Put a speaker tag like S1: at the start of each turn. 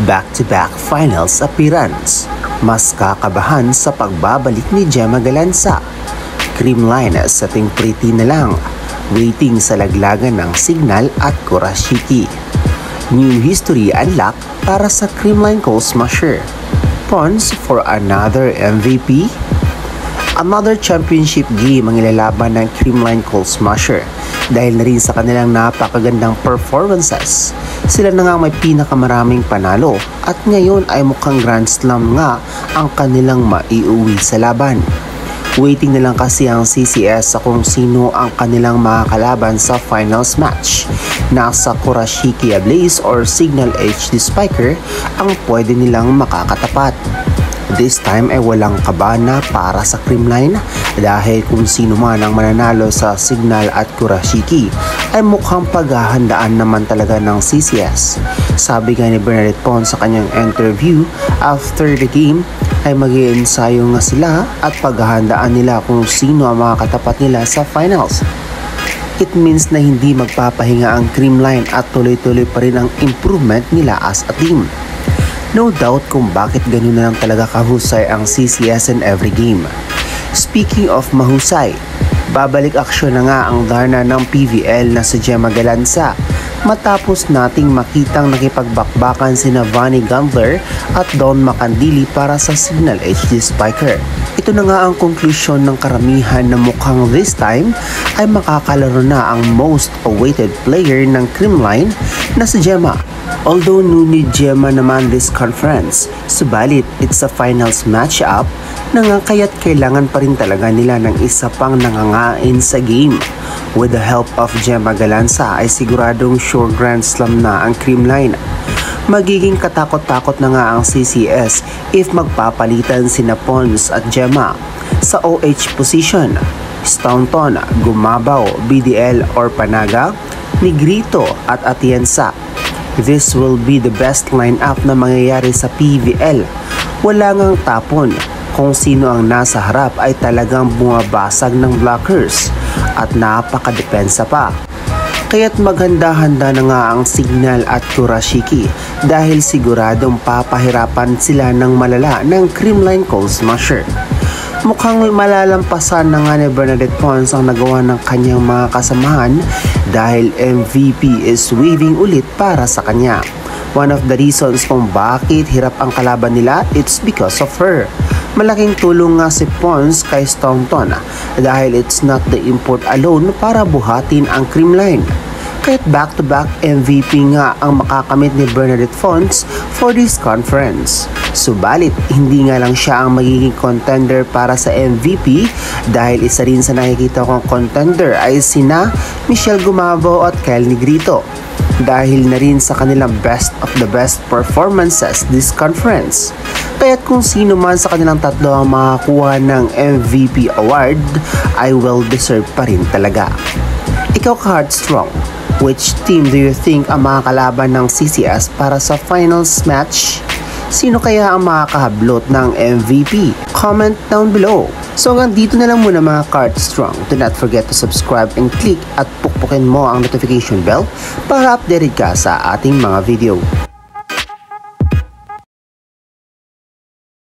S1: back-to-back finals appearance. Mas kakabahan sa pagbabalik ni Gemma Galanza. Creamline setting pretty na lang, waiting sa laglagan ng Signal at Kurashiki. New history unlock para sa Creamline Cold Smasher. Pawns for another MVP? Another championship game ang ilalaban ng Creamline Cold Smasher dahil na rin sa kanilang napakagandang performances. Sila na nga may pinakamaraming panalo at ngayon ay mukhang Grand Slam nga ang kanilang maiuwi sa laban. Waiting na lang kasi ang CCS sa kung sino ang kanilang makakalaban sa finals match. Nasa Kurashiki Ablaze or Signal HD Spiker ang pwede nilang makakatapat. This time ay walang kabana para sa Creamline dahil kung sino man ang mananalo sa Signal at Kurashiki ay mukhang paghahandaan naman talaga ng CCS. Sabi nga ni Bernadette Pons sa kanyang interview after the game ay mag-iensayo nga sila at paghahandaan nila kung sino ang mga katapat nila sa finals. It means na hindi magpapahinga ang Creamline at tuloy-tuloy pa rin ang improvement nila as a team. No doubt kung bakit ganun na lang talaga kahusay ang CCS in every game. Speaking of mahusay, babalik aksyon na nga ang Darna ng PVL na si Gemma Galanza matapos nating makitang nakipagbakbakan sina Vonnie Gandler at Dawn Macandili para sa Signal HD Spiker. Ito na nga ang konklusyon ng karamihan na mukhang this time ay makakalaro na ang most awaited player ng Creamline na si Gemma. Although new ni Gemma naman this conference, subalit it's a finals matchup na nga kaya't kailangan pa rin talaga nila ng isa pang nangangain sa game. With the help of Gemma Galanza ay siguradong sure Grand Slam na ang Creamline. Magiging katakot-takot na nga ang CCS if magpapalitan sina Pons at Gemma. Sa OH position, Staunton, Gumabaw, BDL or Panaga, Negrito at Atienza. This will be the best lineup na mangyayari sa PVL. Wala ngang tapon. Kung sino ang nasa harap ay talagang bumabasag ng blockers at napakadepensa pa. Kaya't maghanda-handa na nga ang Signal at Kurashiki dahil siguradong papahirapan sila ng malala ng Creamline Cold Smasher. Mukhang malalampasan na nga ni Bernadette Pons ang nagawa ng kanyang mga kasamahan dahil MVP is waving ulit para sa kanya. One of the reasons kung bakit hirap ang kalaban nila, it's because of her. Malaking tulong nga si Pons kay Staunton dahil it's not the import alone para buhatin ang Creamline. Kaya't back-to-back MVP nga ang makakamit ni Bernadette Pons for this conference. Subalit, hindi nga lang siya ang magiging contender para sa MVP dahil isa rin sa nakikita kong contender ay sina Michelle Gumabaw at Kyle Negrito dahil na rin sa kanilang best of the best performances this conference. Kaya't kung sino man sa kanilang tatlo ang makakuha ng MVP award ay well-deserved pa rin talaga. Ikaw ka-Heartstrong, which team do you think ang makakalaban ng CCS para sa finals match? Sino kaya ang makakahablot ng MVP? Comment down below. So hanggang dito na lang muna mga Heartstrong. Do not forget to subscribe and click at pukpukin mo ang notification bell para updated ka sa ating mga video.